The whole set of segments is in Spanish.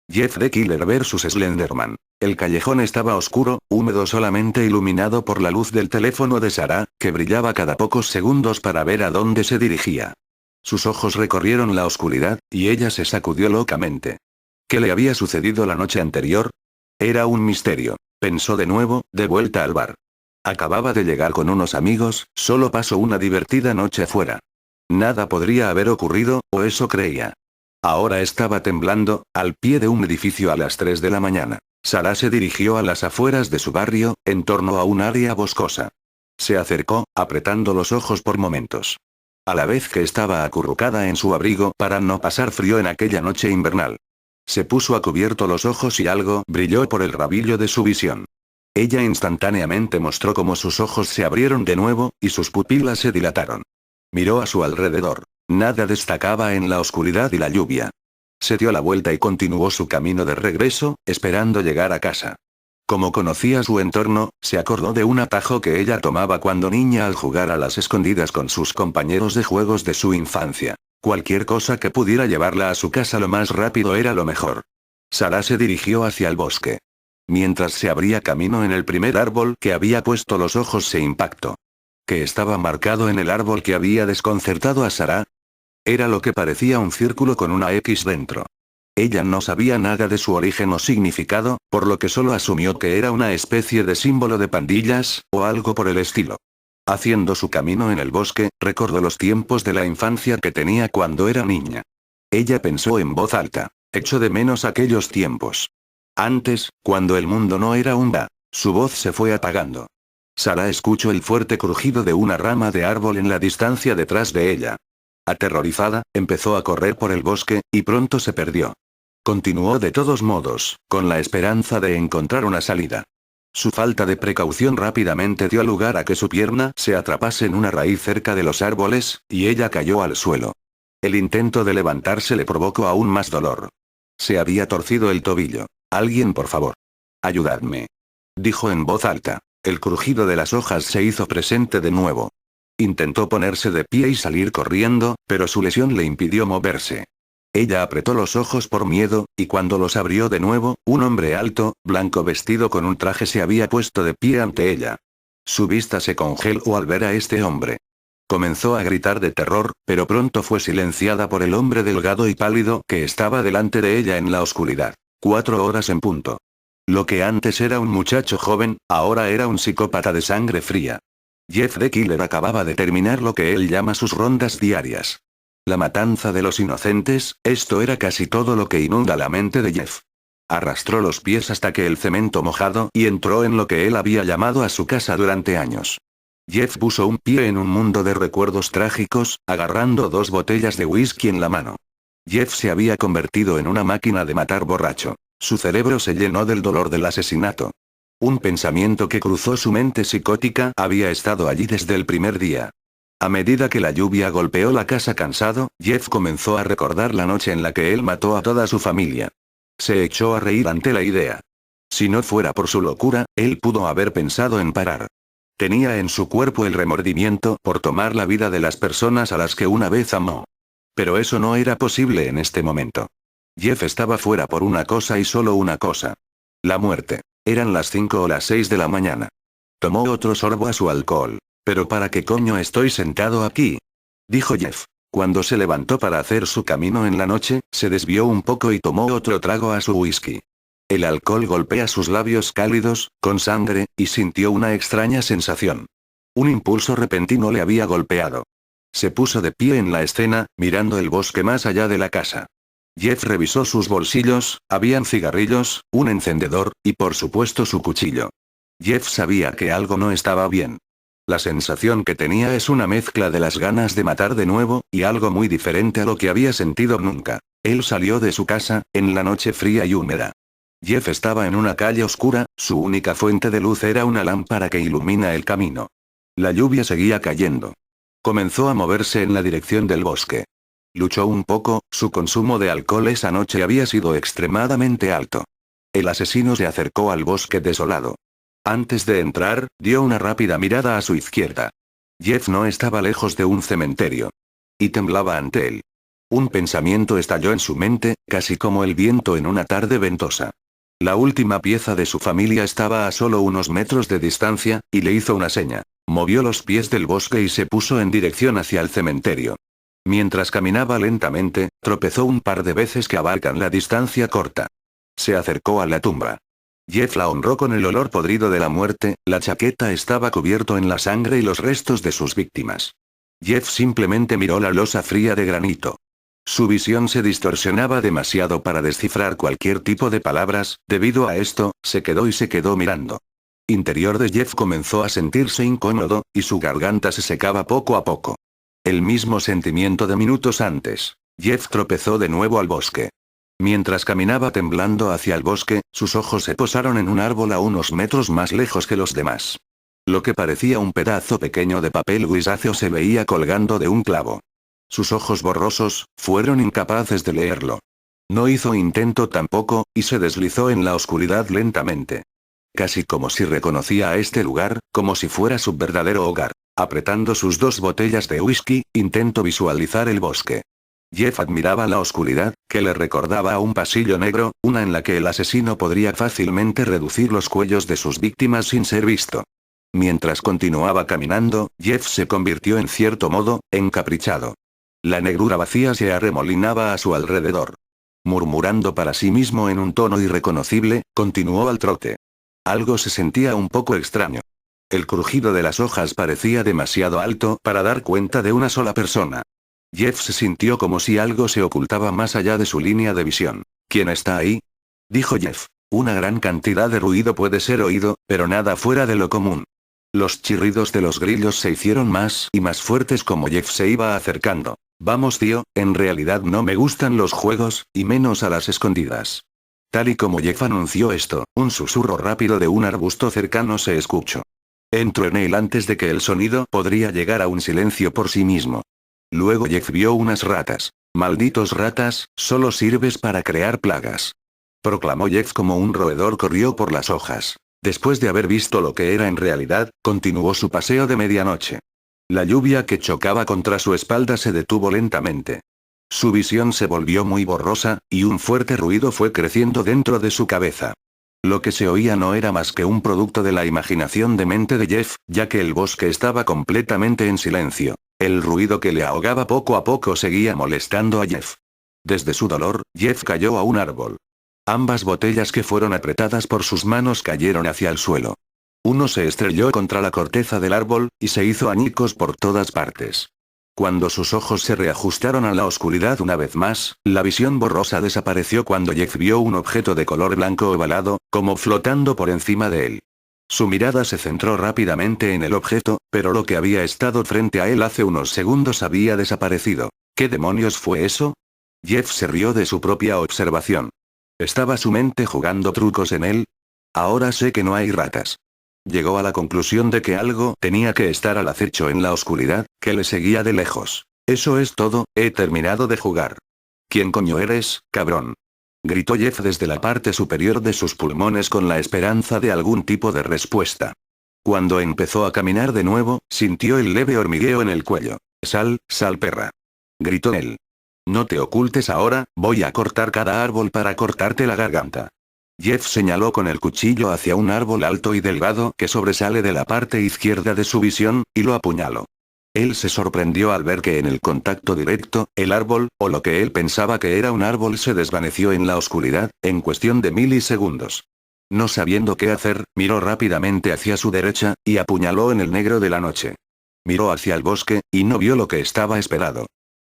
Jeff the Killer vs Slenderman. El callejón estaba oscuro, húmedo, solamente iluminado por la luz del teléfono de Sarah, que brillaba cada pocos segundos para ver a dónde se dirigía. Sus ojos recorrieron la oscuridad, y ella se sacudió locamente. ¿Qué le había sucedido la noche anterior? Era un misterio. Pensó de nuevo, de vuelta al bar. Acababa de llegar con unos amigos, solo pasó una divertida noche afuera. Nada podría haber ocurrido, o eso creía. Ahora estaba temblando, al pie de un edificio a las 3 de la mañana. Sarah se dirigió a las afueras de su barrio, en torno a un área boscosa. Se acercó, apretando los ojos por momentos. A la vez que estaba acurrucada en su abrigo para no pasar frío en aquella noche invernal. Se puso a cubierto los ojos y algo brilló por el rabillo de su visión. Ella instantáneamente mostró cómo sus ojos se abrieron de nuevo, y sus pupilas se dilataron. Miró a su alrededor. Nada destacaba en la oscuridad y la lluvia. Se dio la vuelta y continuó su camino de regreso, esperando llegar a casa. Como conocía su entorno, se acordó de un atajo que ella tomaba cuando niña al jugar a las escondidas con sus compañeros de juegos de su infancia. Cualquier cosa que pudiera llevarla a su casa lo más rápido era lo mejor. Sarah se dirigió hacia el bosque. Mientras se abría camino en el primer árbol que había puesto los ojos se impactó. ¿Qué estaba marcado en el árbol que había desconcertado a Sarah? Era lo que parecía un círculo con una X dentro. Ella no sabía nada de su origen o significado, por lo que solo asumió que era una especie de símbolo de pandillas, o algo por el estilo. Haciendo su camino en el bosque, recordó los tiempos de la infancia que tenía cuando era niña. Ella pensó en voz alta, echo de menos aquellos tiempos. Antes, cuando el mundo no era un da. Su voz se fue apagando. Sarah escuchó el fuerte crujido de una rama de árbol en la distancia detrás de ella. Aterrorizada, empezó a correr por el bosque, y pronto se perdió. Continuó de todos modos, con la esperanza de encontrar una salida. Su falta de precaución rápidamente dio lugar a que su pierna se atrapase en una raíz cerca de los árboles, y ella cayó al suelo. El intento de levantarse le provocó aún más dolor. Se había torcido el tobillo. «Alguien, por favor. Ayudadme», dijo en voz alta. El crujido de las hojas se hizo presente de nuevo. Intentó ponerse de pie y salir corriendo, pero su lesión le impidió moverse. Ella apretó los ojos por miedo, y cuando los abrió de nuevo, un hombre alto, blanco vestido con un traje se había puesto de pie ante ella. Su vista se congeló al ver a este hombre. Comenzó a gritar de terror, pero pronto fue silenciada por el hombre delgado y pálido que estaba delante de ella en la oscuridad. 4 horas en punto. Lo que antes era un muchacho joven, ahora era un psicópata de sangre fría. Jeff the Killer acababa de terminar lo que él llama sus rondas diarias. La matanza de los inocentes, esto era casi todo lo que inunda la mente de Jeff. Arrastró los pies hasta que el cemento mojado y entró en lo que él había llamado a su casa durante años. Jeff puso un pie en un mundo de recuerdos trágicos, agarrando 2 botellas de whisky en la mano. Jeff se había convertido en una máquina de matar borracho. Su cerebro se llenó del dolor del asesinato. Un pensamiento que cruzó su mente psicótica había estado allí desde el primer día. A medida que la lluvia golpeó la casa cansado, Jeff comenzó a recordar la noche en la que él mató a toda su familia. Se echó a reír ante la idea. Si no fuera por su locura, él pudo haber pensado en parar. Tenía en su cuerpo el remordimiento por tomar la vida de las personas a las que una vez amó. Pero eso no era posible en este momento. Jeff estaba fuera por una cosa y solo una cosa. La muerte. Eran las 5 o las 6 de la mañana. Tomó otro sorbo a su alcohol. «¿Pero para qué coño estoy sentado aquí?», dijo Jeff. Cuando se levantó para hacer su camino en la noche, se desvió un poco y tomó otro trago a su whisky. El alcohol golpea sus labios cálidos, con sangre, y sintió una extraña sensación. Un impulso repentino le había golpeado. Se puso de pie en la escena, mirando el bosque más allá de la casa. Jeff revisó sus bolsillos, habían cigarrillos, un encendedor, y por supuesto su cuchillo. Jeff sabía que algo no estaba bien. La sensación que tenía es una mezcla de las ganas de matar de nuevo, y algo muy diferente a lo que había sentido nunca. Él salió de su casa, en la noche fría y húmeda. Jeff estaba en una calle oscura, su única fuente de luz era una lámpara que ilumina el camino. La lluvia seguía cayendo. Comenzó a moverse en la dirección del bosque. Luchó un poco, su consumo de alcohol esa noche había sido extremadamente alto. El asesino se acercó al bosque desolado. Antes de entrar, dio una rápida mirada a su izquierda. Jeff no estaba lejos de un cementerio. Y temblaba ante él. Un pensamiento estalló en su mente, casi como el viento en una tarde ventosa. La última pieza de su familia estaba a solo unos metros de distancia, y le hizo una seña. Movió los pies del bosque y se puso en dirección hacia el cementerio. Mientras caminaba lentamente, tropezó un par de veces que abarcan la distancia corta. Se acercó a la tumba. Jeff la honró con el olor podrido de la muerte, la chaqueta estaba cubierto en la sangre y los restos de sus víctimas. Jeff simplemente miró la losa fría de granito. Su visión se distorsionaba demasiado para descifrar cualquier tipo de palabras, debido a esto, se quedó mirando. Interior de Jeff comenzó a sentirse incómodo, y su garganta se secaba poco a poco. El mismo sentimiento de minutos antes. Jeff tropezó de nuevo al bosque. Mientras caminaba temblando hacia el bosque, sus ojos se posaron en un árbol a unos metros más lejos que los demás. Lo que parecía un pedazo pequeño de papel grisáceo se veía colgando de un clavo. Sus ojos borrosos, fueron incapaces de leerlo. No hizo intento tampoco, y se deslizó en la oscuridad lentamente. Casi como si reconocía a este lugar, como si fuera su verdadero hogar. Apretando sus 2 botellas de whisky, intentó visualizar el bosque. Jeff admiraba la oscuridad, que le recordaba a un pasillo negro, una en la que el asesino podría fácilmente reducir los cuellos de sus víctimas sin ser visto. Mientras continuaba caminando, Jeff se convirtió en cierto modo, encaprichado. La negrura vacía se arremolinaba a su alrededor. Murmurando para sí mismo en un tono irreconocible, continuó al trote. Algo se sentía un poco extraño. El crujido de las hojas parecía demasiado alto para dar cuenta de una sola persona. Jeff se sintió como si algo se ocultaba más allá de su línea de visión. ¿Quién está ahí?, dijo Jeff. Una gran cantidad de ruido puede ser oído, pero nada fuera de lo común. Los chirridos de los grillos se hicieron más y más fuertes como Jeff se iba acercando. Vamos tío, en realidad no me gustan los juegos, y menos a las escondidas. Tal y como Jeff anunció esto, un susurro rápido de un arbusto cercano se escuchó. Entró en él antes de que el sonido podría llegar a un silencio por sí mismo. Luego Jeff vio unas ratas. Malditos ratas, solo sirves para crear plagas. Proclamó Jeff como un roedor corrió por las hojas. Después de haber visto lo que era en realidad, continuó su paseo de medianoche. La lluvia que chocaba contra su espalda se detuvo lentamente. Su visión se volvió muy borrosa, y un fuerte ruido fue creciendo dentro de su cabeza. Lo que se oía no era más que un producto de la imaginación de mente de Jeff, ya que el bosque estaba completamente en silencio. El ruido que le ahogaba poco a poco seguía molestando a Jeff. Desde su dolor, Jeff cayó a un árbol. Ambas botellas que fueron apretadas por sus manos cayeron hacia el suelo. Uno se estrelló contra la corteza del árbol, y se hizo añicos por todas partes. Cuando sus ojos se reajustaron a la oscuridad una vez más, la visión borrosa desapareció cuando Jeff vio un objeto de color blanco ovalado, como flotando por encima de él. Su mirada se centró rápidamente en el objeto, pero lo que había estado frente a él hace unos segundos había desaparecido. ¿Qué demonios fue eso? Jeff se rió de su propia observación. ¿Estaba su mente jugando trucos en él? Ahora sé que no hay ratas. Llegó a la conclusión de que algo tenía que estar al acecho en la oscuridad, que le seguía de lejos. Eso es todo, he terminado de jugar. ¿Quién coño eres, cabrón?, gritó Jeff desde la parte superior de sus pulmones con la esperanza de algún tipo de respuesta. Cuando empezó a caminar de nuevo, sintió el leve hormigueo en el cuello. Sal, perra, gritó él. No te ocultes ahora, voy a cortar cada árbol para cortarte la garganta. Jeff señaló con el cuchillo hacia un árbol alto y delgado que sobresale de la parte izquierda de su visión, y lo apuñaló. Él se sorprendió al ver que en el contacto directo, el árbol, o lo que él pensaba que era un árbol, se desvaneció en la oscuridad, en cuestión de milisegundos. No sabiendo qué hacer, miró rápidamente hacia su derecha, y apuñaló en el negro de la noche. Miró hacia el bosque, y no vio lo que estaba esperado.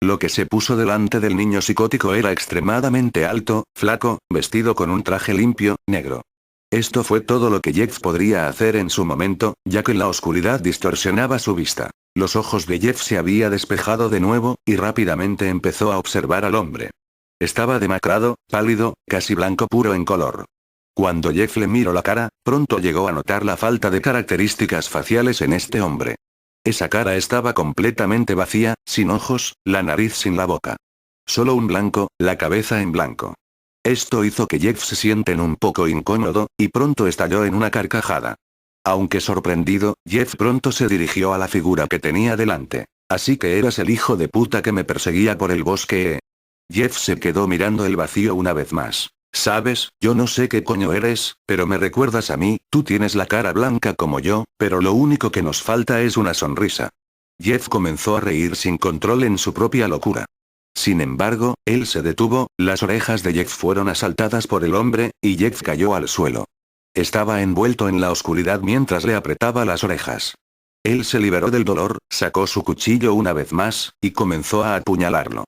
Lo que se puso delante del niño psicótico era extremadamente alto, flaco, vestido con un traje limpio, negro. Esto fue todo lo que Jeff podría hacer en su momento, ya que la oscuridad distorsionaba su vista. Los ojos de Jeff se había despejado de nuevo, y rápidamente empezó a observar al hombre. Estaba demacrado, pálido, casi blanco puro en color. Cuando Jeff le miró la cara, pronto llegó a notar la falta de características faciales en este hombre. Esa cara estaba completamente vacía, sin ojos, la nariz sin la boca. Solo un blanco, la cabeza en blanco. Esto hizo que Jeff se sienta un poco incómodo, y pronto estalló en una carcajada. Aunque sorprendido, Jeff pronto se dirigió a la figura que tenía delante. Así que eras el hijo de puta que me perseguía por el bosque. Jeff se quedó mirando el vacío una vez más. Sabes, yo no sé qué coño eres, pero me recuerdas a mí, tú tienes la cara blanca como yo, pero lo único que nos falta es una sonrisa. Jeff comenzó a reír sin control en su propia locura. Sin embargo, él se detuvo, las orejas de Jeff fueron asaltadas por el hombre, y Jeff cayó al suelo. Estaba envuelto en la oscuridad mientras le apretaba las orejas. Él se liberó del dolor, sacó su cuchillo una vez más, y comenzó a apuñalarlo.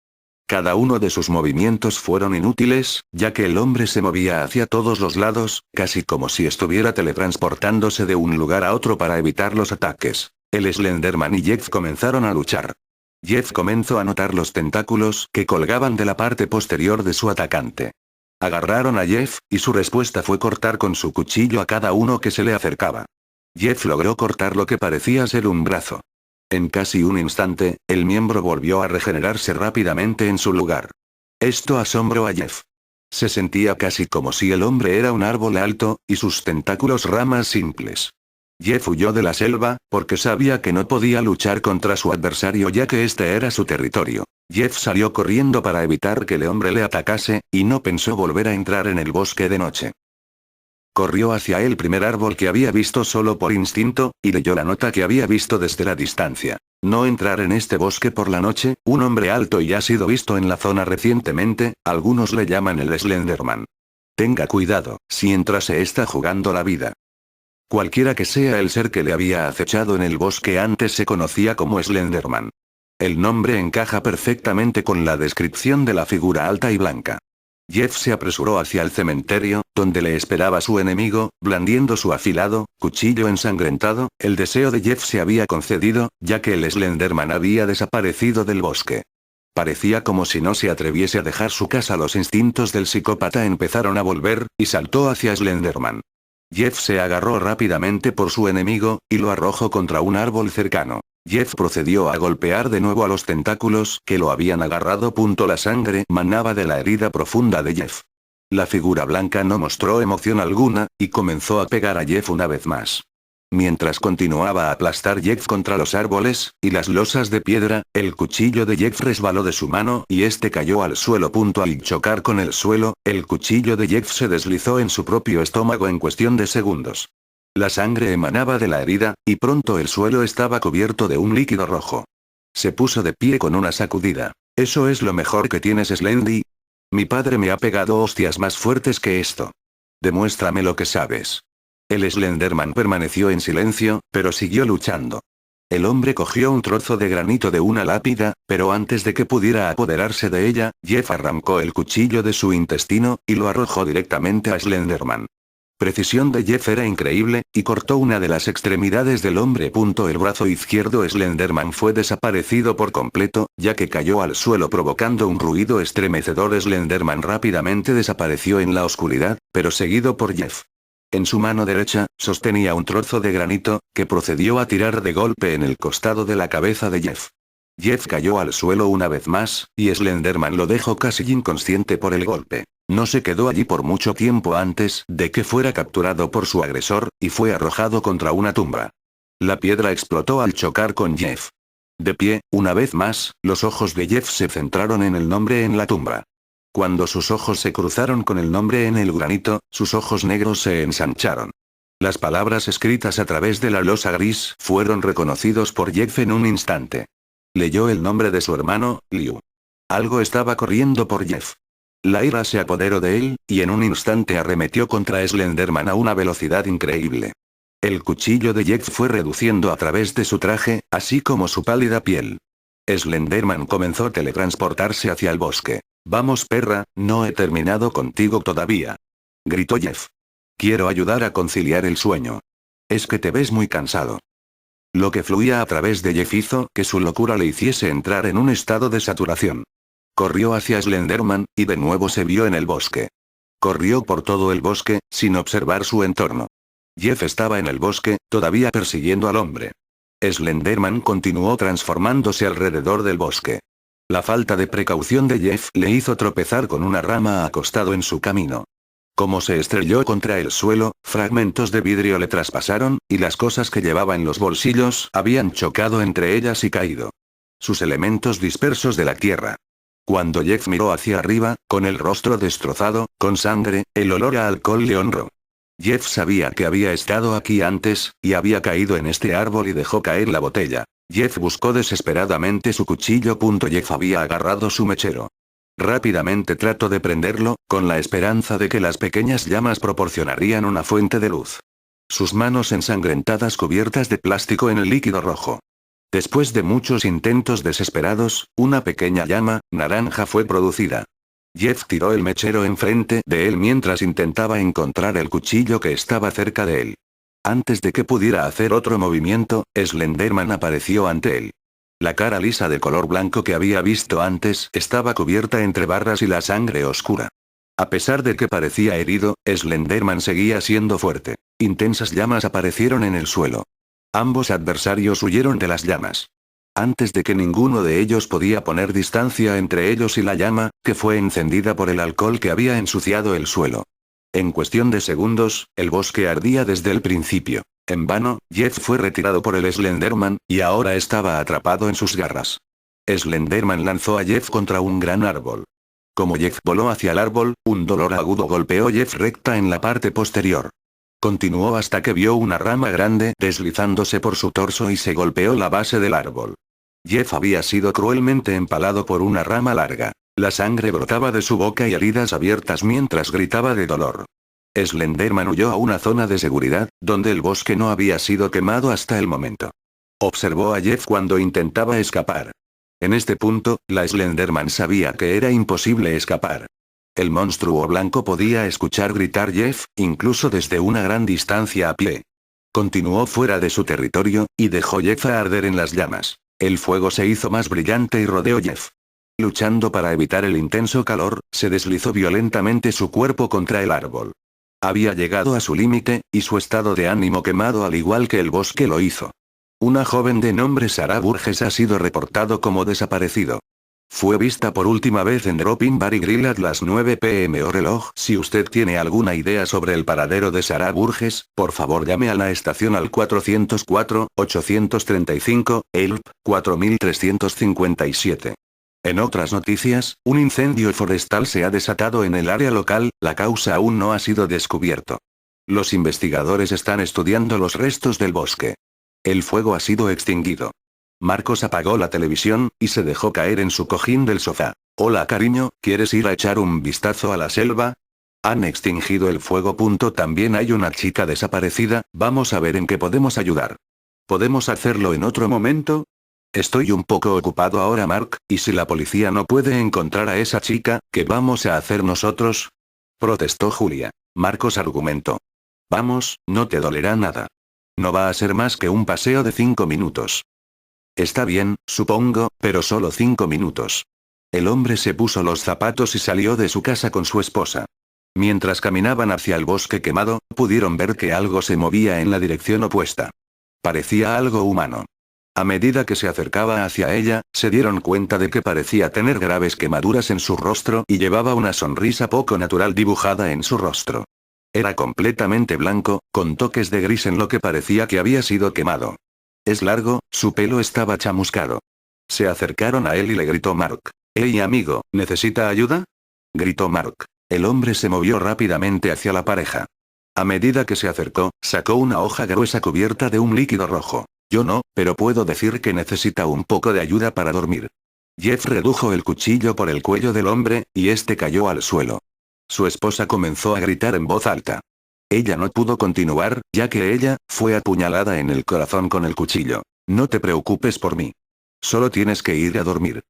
Cada uno de sus movimientos fueron inútiles, ya que el hombre se movía hacia todos los lados, casi como si estuviera teletransportándose de un lugar a otro para evitar los ataques. El Slenderman y Jeff comenzaron a luchar. Jeff comenzó a notar los tentáculos que colgaban de la parte posterior de su atacante. Agarraron a Jeff, y su respuesta fue cortar con su cuchillo a cada uno que se le acercaba. Jeff logró cortar lo que parecía ser un brazo. En casi un instante, el miembro volvió a regenerarse rápidamente en su lugar. Esto asombró a Jeff. Se sentía casi como si el hombre era un árbol alto, y sus tentáculos ramas simples. Jeff huyó de la selva, porque sabía que no podía luchar contra su adversario ya que este era su territorio. Jeff salió corriendo para evitar que el hombre le atacase, y no pensó volver a entrar en el bosque de noche. Corrió hacia el primer árbol que había visto solo por instinto, y leyó la nota que había visto desde la distancia. No entrar en este bosque por la noche, un hombre alto y ha sido visto en la zona recientemente, algunos le llaman el Slenderman. Tenga cuidado, si entra se está jugando la vida. Cualquiera que sea el ser que le había acechado en el bosque antes se conocía como Slenderman. El nombre encaja perfectamente con la descripción de la figura alta y blanca. Jeff se apresuró hacia el cementerio, donde le esperaba su enemigo, blandiendo su afilado cuchillo ensangrentado. El deseo de Jeff se había concedido, ya que el Slenderman había desaparecido del bosque. Parecía como si no se atreviese a dejar su casa. Los instintos del psicópata empezaron a volver, y saltó hacia Slenderman. Jeff se agarró rápidamente por su enemigo, y lo arrojó contra un árbol cercano. Jeff procedió a golpear de nuevo a los tentáculos que lo habían agarrado. La sangre manaba de la herida profunda de Jeff. La figura blanca no mostró emoción alguna, y comenzó a pegar a Jeff una vez más. Mientras continuaba a aplastar Jeff contra los árboles y las losas de piedra, el cuchillo de Jeff resbaló de su mano y este cayó al suelo. Al chocar con el suelo, el cuchillo de Jeff se deslizó en su propio estómago en cuestión de segundos. La sangre emanaba de la herida, y pronto el suelo estaba cubierto de un líquido rojo. Se puso de pie con una sacudida. ¿Eso es lo mejor que tienes, Slendy? Mi padre me ha pegado hostias más fuertes que esto. Demuéstrame lo que sabes. El Slenderman permaneció en silencio, pero siguió luchando. El hombre cogió un trozo de granito de una lápida, pero antes de que pudiera apoderarse de ella, Jeff arrancó el cuchillo de su intestino, y lo arrojó directamente a Slenderman. Precisión de Jeff era increíble, y cortó una de las extremidades del hombre. El brazo izquierdo Slenderman fue desaparecido por completo, ya que cayó al suelo provocando un ruido estremecedor. Slenderman rápidamente desapareció en la oscuridad, pero seguido por Jeff. En su mano derecha, sostenía un trozo de granito, que procedió a tirar de golpe en el costado de la cabeza de Jeff. Jeff cayó al suelo una vez más, y Slenderman lo dejó casi inconsciente por el golpe. No se quedó allí por mucho tiempo antes de que fuera capturado por su agresor, y fue arrojado contra una tumba. La piedra explotó al chocar con Jeff. De pie, una vez más, los ojos de Jeff se centraron en el nombre en la tumba. Cuando sus ojos se cruzaron con el nombre en el granito, sus ojos negros se ensancharon. Las palabras escritas a través de la losa gris fueron reconocidos por Jeff en un instante. Leyó el nombre de su hermano, Liu. Algo estaba corriendo por Jeff. La ira se apoderó de él, y en un instante arremetió contra Slenderman a una velocidad increíble. El cuchillo de Jeff fue reduciendo a través de su traje, así como su pálida piel. Slenderman comenzó a teletransportarse hacia el bosque. «Vamos, perra, no he terminado contigo todavía», gritó Jeff. «Quiero ayudar a conciliar el sueño. Es que te ves muy cansado». Lo que fluía a través de Jeff hizo que su locura le hiciese entrar en un estado de saturación. Corrió hacia Slenderman, y de nuevo se vio en el bosque. Corrió por todo el bosque, sin observar su entorno. Jeff estaba en el bosque, todavía persiguiendo al hombre. Slenderman continuó transformándose alrededor del bosque. La falta de precaución de Jeff le hizo tropezar con una rama acostado en su camino. Como se estrelló contra el suelo, fragmentos de vidrio le traspasaron, y las cosas que llevaba en los bolsillos habían chocado entre ellas y caído. Sus elementos dispersos de la tierra. Cuando Jeff miró hacia arriba, con el rostro destrozado, con sangre, el olor a alcohol le honró. Jeff sabía que había estado aquí antes, y había caído en este árbol y dejó caer la botella. Jeff buscó desesperadamente su cuchillo. Jeff había agarrado su mechero. Rápidamente trató de prenderlo, con la esperanza de que las pequeñas llamas proporcionarían una fuente de luz. Sus manos ensangrentadas cubiertas de plástico en el líquido rojo. Después de muchos intentos desesperados, una pequeña llama naranja fue producida. Jeff tiró el mechero enfrente de él mientras intentaba encontrar el cuchillo que estaba cerca de él. Antes de que pudiera hacer otro movimiento, Slenderman apareció ante él. La cara lisa de color blanco que había visto antes estaba cubierta entre barras y la sangre oscura. A pesar de que parecía herido, Slenderman seguía siendo fuerte. Intensas llamas aparecieron en el suelo. Ambos adversarios huyeron de las llamas. Antes de que ninguno de ellos podía poner distancia entre ellos y la llama, que fue encendida por el alcohol que había ensuciado el suelo. En cuestión de segundos, el bosque ardía desde el principio. En vano, Jeff fue retirado por el Slenderman, y ahora estaba atrapado en sus garras. Slenderman lanzó a Jeff contra un gran árbol. Como Jeff voló hacia el árbol, un dolor agudo golpeó a Jeff recta en la parte posterior. Continuó hasta que vio una rama grande deslizándose por su torso y se golpeó la base del árbol. Jeff había sido cruelmente empalado por una rama larga. La sangre brotaba de su boca y heridas abiertas mientras gritaba de dolor. Slenderman huyó a una zona de seguridad, donde el bosque no había sido quemado hasta el momento. Observó a Jeff cuando intentaba escapar. En este punto, la Slenderman sabía que era imposible escapar. El monstruo blanco podía escuchar gritar Jeff, incluso desde una gran distancia a pie. Continuó fuera de su territorio, y dejó Jeff a arder en las llamas. El fuego se hizo más brillante y rodeó Jeff. Luchando para evitar el intenso calor, se deslizó violentamente su cuerpo contra el árbol. Había llegado a su límite, y su estado de ánimo quemado al igual que el bosque lo hizo. Una joven de nombre Sarah Burgess ha sido reportado como desaparecido. Fue vista por última vez en Drop-In Bar y Grill a las 9 p.m. o reloj. Si usted tiene alguna idea sobre el paradero de Sarah Burgess, por favor llame a la estación al 404-835, HELP, 4357. En otras noticias, un incendio forestal se ha desatado en el área local, la causa aún no ha sido descubierto. Los investigadores están estudiando los restos del bosque. El fuego ha sido extinguido. Marcos apagó la televisión, y se dejó caer en su cojín del sofá. Hola cariño, ¿quieres ir a echar un vistazo a la selva? Han extinguido el fuego. También hay una chica desaparecida, vamos a ver en qué podemos ayudar. ¿Podemos hacerlo en otro momento? Estoy un poco ocupado ahora Mark, y si la policía no puede encontrar a esa chica, ¿qué vamos a hacer nosotros? Protestó Julia. Marcos argumentó. Vamos, no te dolerá nada. No va a ser más que un paseo de 5 minutos. Está bien, supongo, pero solo 5 minutos. El hombre se puso los zapatos y salió de su casa con su esposa. Mientras caminaban hacia el bosque quemado, pudieron ver que algo se movía en la dirección opuesta. Parecía algo humano. A medida que se acercaba hacia ella, se dieron cuenta de que parecía tener graves quemaduras en su rostro y llevaba una sonrisa poco natural dibujada en su rostro. Era completamente blanco, con toques de gris en lo que parecía que había sido quemado. Es largo, su pelo estaba chamuscado. Se acercaron a él y le gritó Mark. «Hey amigo, ¿necesita ayuda?», gritó Mark. El hombre se movió rápidamente hacia la pareja. A medida que se acercó, sacó una hoja gruesa cubierta de un líquido rojo. «Yo no, pero puedo decir que necesita un poco de ayuda para dormir». Jeff redujo el cuchillo por el cuello del hombre, y este cayó al suelo. Su esposa comenzó a gritar en voz alta. Ella no pudo continuar, ya que ella fue apuñalada en el corazón con el cuchillo. «No te preocupes por mí. Solo tienes que ir a dormir».